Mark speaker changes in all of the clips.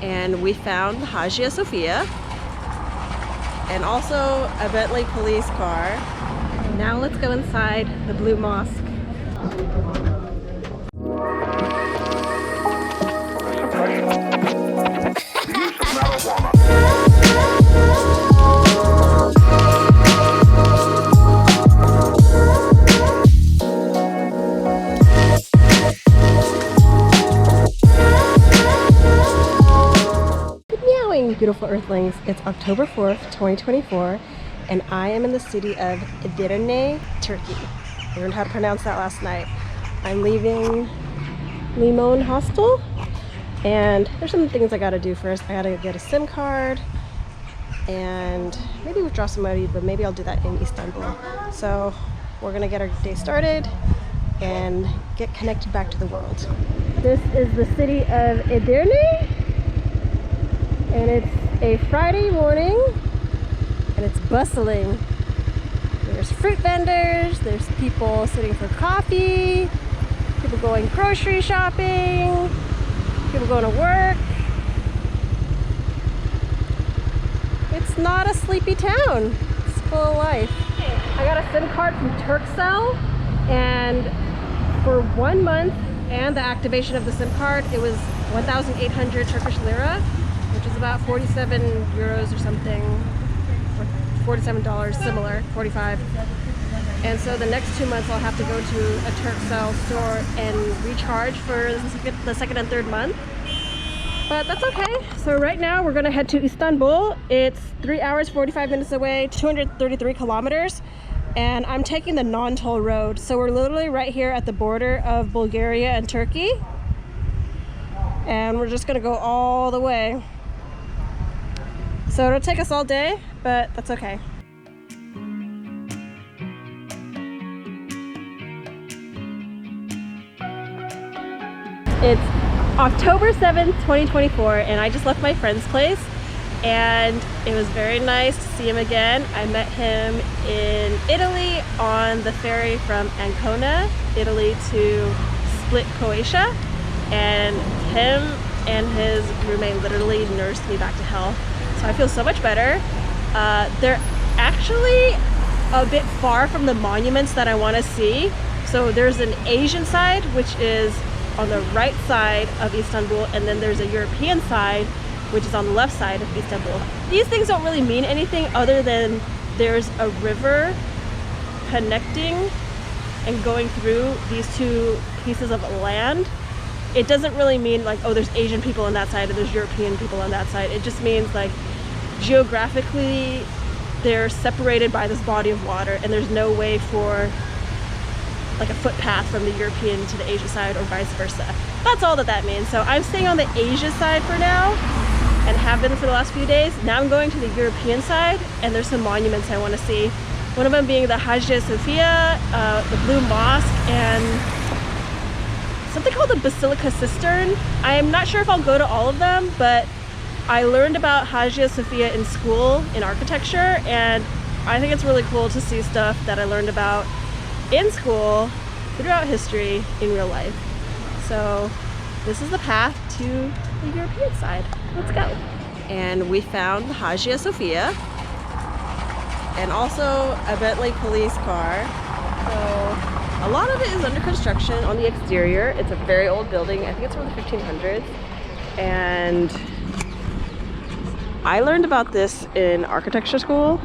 Speaker 1: and we found the Hagia Sophia and also a Bentley police car. Now let's go inside the Blue Mosque. Beautiful Earthlings, it's October 4th, 2024, and I am in the city of Edirne, Turkey. I learned how to pronounce that last night. I'm leaving Limon Hostel, and there's some things I gotta do first. I gotta get a SIM card and maybe withdraw some money, but maybe I'll do that in Istanbul. So we're gonna get our day started and get connected back to the world. This is the city of Edirne. And it's a Friday morning and it's bustling. There's fruit vendors, there's people sitting for coffee, people going grocery shopping, people going to work. It's not a sleepy town, it's full of life. I got a SIM card from Turkcell, and for 1 month and the activation of the SIM card, it was 1,800 Turkish lira, which is about 47 euros or something, or $47, similar, 45. And so the next 2 months I'll have to go to a Turkcell store and recharge for the second and third month. But that's okay. So right now we're gonna head to Istanbul. It's 3 hours, 45 minutes away, 233 kilometers. And I'm taking the non-toll road. So we're literally right here at the border of Bulgaria and Turkey. And we're just gonna go all the way. So it'll take us all day, but that's okay. It's October 7th, 2024, and I just left my friend's place, and it was very nice to see him again. I met him in Italy on the ferry from Ancona, Italy to Split, Croatia, and him and his roommate literally nursed me back to health. So I feel so much better. They're actually a bit far from the monuments that I want to see. So there's an Asian side, which is on the right side of Istanbul, and then there's a European side, which is on the left side of Istanbul. These things don't really mean anything other than there's a river connecting and going through these two pieces of land. It doesn't really mean like, oh, there's Asian people on that side and there's European people on that side. It just means like geographically they're separated by this body of water, and there's no way for like a footpath from the European to the Asia side or vice versa. That's all that means. So I'm staying on the Asia side for now and have been for the last few days. Now I'm going to the European side, and there's some monuments I want to see. One of them being the Hagia Sophia, the Blue Mosque, and something called the Basilica Cistern. I'm not sure if I'll go to all of them, but I learned about Hagia Sophia in school in architecture, and I think it's really cool to see stuff that I learned about in school throughout history in real life. So this is the path to the European side. Let's go. And we found the Hagia Sophia and also a Bentley police car. So a lot of it is under construction on the exterior. It's a very old building. I think it's from the 1500s. And I learned about this in architecture school,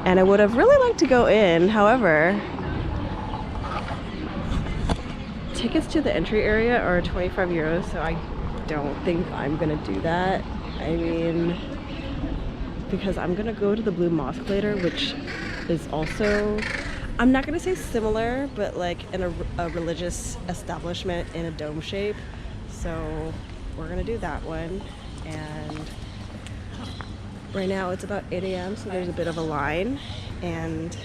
Speaker 1: and I would have really liked to go in. However, tickets to the entry area are 25 euros, so I don't think I'm gonna do that. I mean, because I'm gonna go to the Blue Mosque later, which is also, I'm not gonna say similar, but like in a religious establishment in a dome shape. So we're gonna do that one. And right now it's about 8 a.m. so there's a bit of a line, and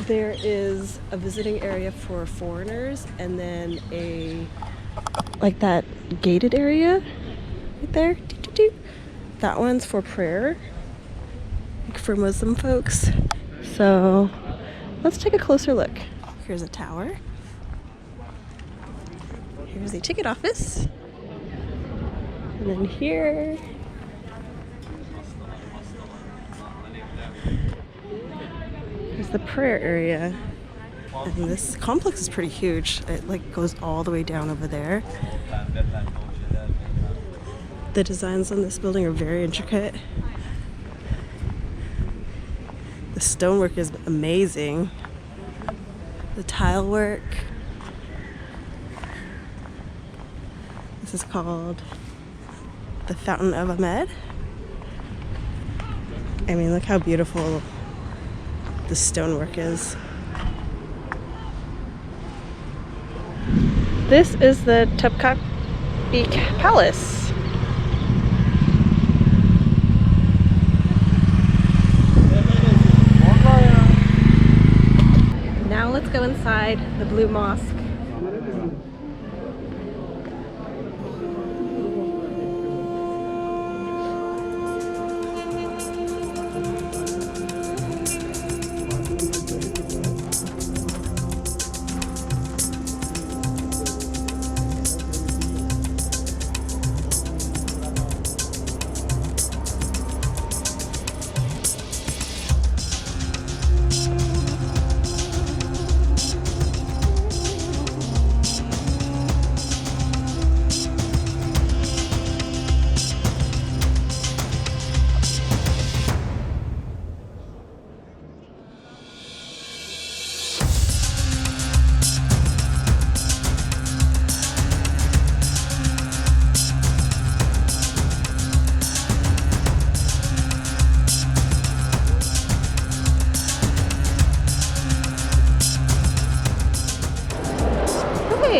Speaker 1: there is a visiting area for foreigners, and then a like that gated area right there. That one's for prayer, like for Muslim folks. So let's take a closer look. Here's a tower. Here's the ticket office. And then here, there's the prayer area. And this complex is pretty huge. It like goes all the way down over there. The designs on this building are very intricate. The stonework is amazing. The tile work. This is called the Fountain of Ahmed. I mean, look how beautiful the stonework is. This is the Topkapi Palace. Now let's go inside the Blue Mosque.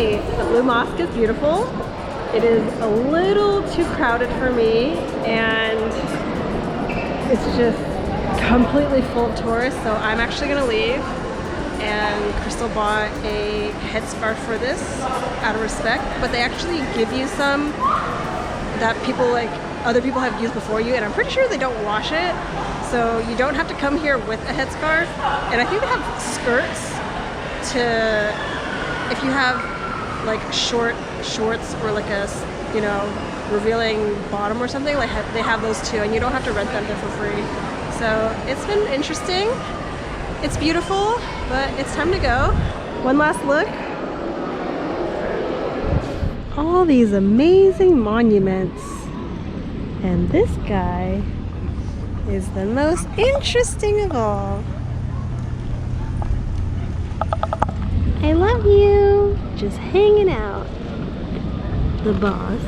Speaker 1: The Blue Mosque is beautiful. It is a little too crowded for me, and it's just completely full of tourists, so I'm actually gonna leave. And Crystal bought a headscarf for this out of respect, but they actually give you some that other people have used before you, and I'm pretty sure they don't wash it, so you don't have to come here with a headscarf. And I think they have skirts if you have like shorts or like a, you know, revealing bottom or something, like they have those too, and you don't have to rent them, they're for free. So it's been interesting. It's beautiful, but it's time to go. One last look. All these amazing monuments. And this guy is the most interesting of all. I love you. Just hanging out. The boss.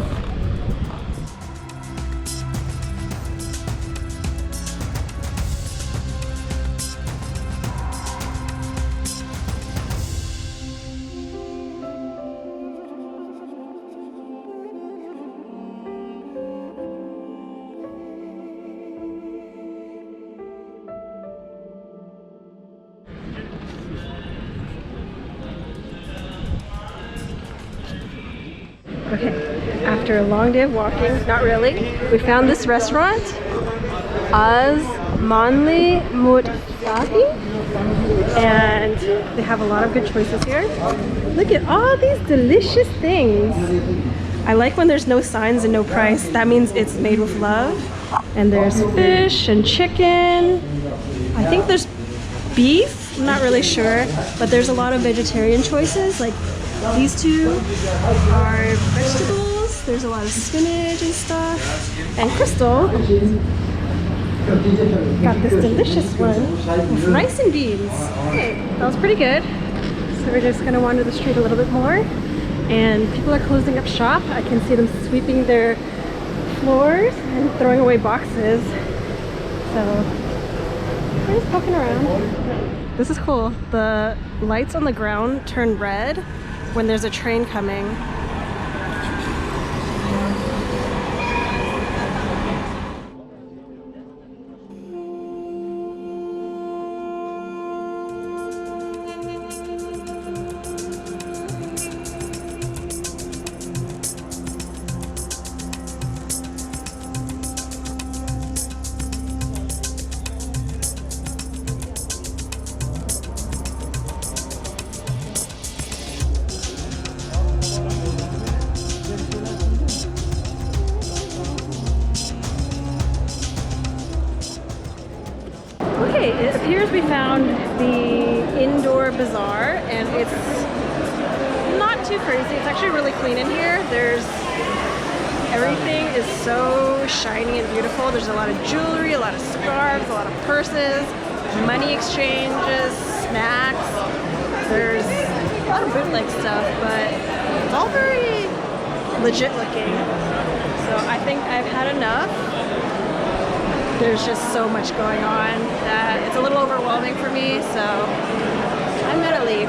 Speaker 1: Okay, after a long day of walking, not really, we found this restaurant, Osmanli Mutfaki, and they have a lot of good choices here. Look at all these delicious things. I like when there's no signs and no price. That means it's made with love. And there's fish and chicken. I think there's beef, I'm not really sure, but there's a lot of vegetarian choices. Like these two are vegetables. There's a lot of spinach and stuff. And Crystal got this delicious one with rice and beans. Okay, that was pretty good. So we're just gonna wander the street a little bit more. And people are closing up shop. I can see them sweeping their floors and throwing away boxes. So we're just poking around. This is cool. The lights on the ground turn red when there's a train coming. Okay, it appears we found the indoor bazaar, and it's not too crazy. It's actually really clean in here. Everything is so shiny and beautiful. There's a lot of jewelry, a lot of scarves, a lot of purses, money exchanges, snacks. There's a lot of bootleg stuff, but it's all very legit looking. So I think I've had enough. There's just so much going on that it's a little overwhelming for me, so I'm gonna leave.